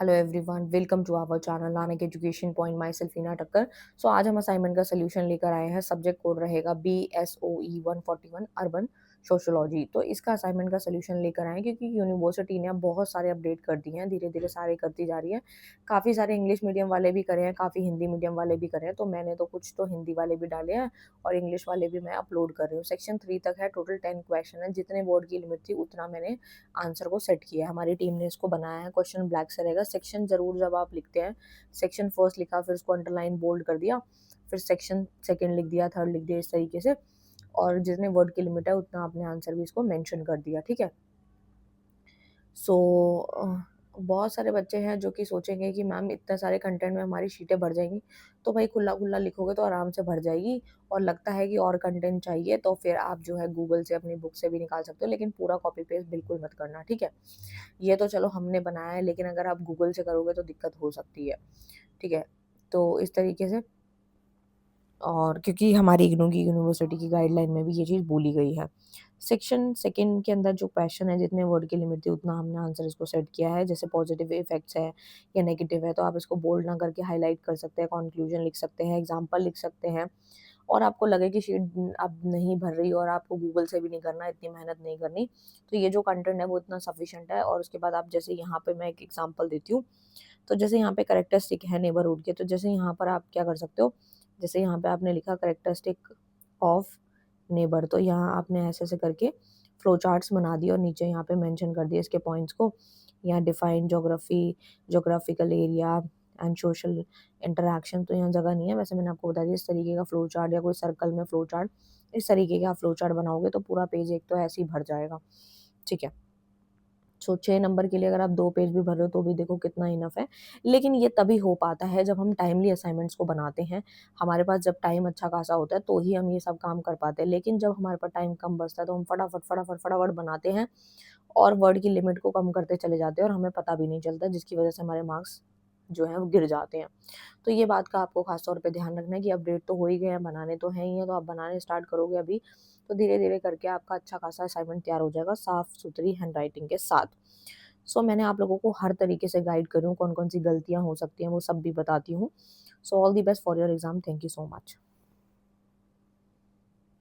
Hello everyone, welcome to our channel Nanak education point. Myself Heena Thakkar. So आज हम assignment का solution लेकर आए हैं। सब्जेक्ट कोड रहेगा BSOE 141 अर्बन सोशोलॉजी। तो इसका असाइनमेंट का सोल्यूशन लेकर आए हैं क्योंकि यूनिवर्सिटी ने अब बहुत सारे अपडेट कर दिए हैं, धीरे धीरे सारे करती जा रही है। काफ़ी सारे इंग्लिश मीडियम वाले भी करे हैं, काफ़ी हिंदी मीडियम वाले भी करे हैं। तो मैंने तो कुछ तो हिंदी वाले भी डाले हैं और इंग्लिश वाले भी मैं अपलोड कर रही हूँ। सेक्शन 3 तक है, टोटल 10 क्वेश्चन है। जितने बोर्ड की लिमिट थी उतना मैंने आंसर को सेट किया है। हमारी टीम ने इसको बनाया है। क्वेश्चन ब्लैक से रहेगा। सेक्शन जरूर जब आप लिखते हैं, सेक्शन फर्स्ट लिखा, फिर उसको अंडरलाइन बोल्ड कर दिया, फिर सेक्शन सेकंड लिख दिया, थर्ड लिख दिया, इस तरीके से। और जितने वर्ड की लिमिट है उतना आपने आंसर भी इसको मेंशन कर दिया, ठीक है। सो बहुत सारे बच्चे हैं जो कि सोचेंगे कि मैम इतने सारे कंटेंट में हमारी शीटें भर जाएंगी। तो भाई खुला खुला लिखोगे तो आराम से भर जाएगी। और लगता है कि और कंटेंट चाहिए तो फिर आप जो है गूगल से अपनी बुक से भी निकाल सकते हो, लेकिन पूरा कॉपी पेस्ट बिल्कुल मत करना, ठीक है। ये तो चलो हमने बनाया है, लेकिन अगर आप गूगल से करोगे तो दिक्कत हो सकती है, ठीक है। तो इस तरीके से, और क्योंकि हमारी इग्नू की यूनिवर्सिटी की गाइडलाइन में भी ये चीज़ बोली गई है। सेक्शन सेकंड के अंदर जो क्वेश्चन है, जितने वर्ड की लिमिट थी उतना हमने आंसर इसको सेट किया है। जैसे पॉजिटिव इफेक्ट्स है या नेगेटिव है तो आप इसको बोल्ड ना करके हाईलाइट कर सकते हैं, कंक्लूजन लिख सकते हैं, एग्जाम्पल लिख सकते हैं। और आपको लगे कि शीट अब नहीं भर रही और आपको गूगल से भी नहीं करना, इतनी मेहनत नहीं करनी, तो ये जो कंटेंट है वो इतना सफिशिएंट है। और उसके बाद आप जैसे यहाँ पे मैं एक एग्जांपल देती हूँ। तो जैसे यहाँ पे करेक्टरिस्टिक है नेबरहुड के, तो जैसे यहाँ पर आप क्या कर सकते हो, जैसे यहाँ पे आपने लिखा करेक्टरिस्टिक ऑफ नेबर, तो यहाँ आपने ऐसे ऐसे करके फ्लो चार्ट्स बना दिए और नीचे यहाँ पे मेंशन कर दिए इसके पॉइंट्स को। यहाँ define geography, geographical area and social interaction, तो यहाँ जगह नहीं है, वैसे मैंने आपको बता दिया। इस तरीके का फ्लो चार्ट या कोई सर्कल में फ्लो चार्ट, इस तरीके का फ्लो चार्ट बनाओगे तो पूरा पेज एक तो ऐसे ही भर जाएगा, ठीक है। सो 6 नंबर के लिए अगर आप 2 पेज भी भर रहे हो तो भी देखो कितना इनफ है। लेकिन ये तभी हो पाता है जब हम टाइमली असाइनमेंट्स को बनाते हैं। हमारे पास जब टाइम अच्छा खासा होता है तो ही हम ये सब काम कर पाते हैं। लेकिन जब हमारे पास टाइम कम बचता है तो हम फटाफट फटाफट फटाफट बनाते हैं और वर्ड की लिमिट को कम करते चले जाते हैं और हमें पता भी नहीं चलता, जिसकी वजह से हमारे मार्क्स जो है वो गिर जाते हैं। तो ये बात का आपको खास तौर पे ध्यान रखना है कि अपडेट तो हो ही गए हैं, बनाने तो हैं ही हैं, तो आप बनाने स्टार्ट करोगे अभी तो धीरे धीरे करके आपका अच्छा खासा असाइनमेंट तैयार हो जाएगा, साफ सुथरी हैंडराइटिंग के साथ। सो मैंने आप लोगों को हर तरीके से गाइड करी हूँ, कौन कौन सी गलतियाँ हो सकती हैं वो सब भी बताती हूँ। So all the best for your exam. Thank you so much.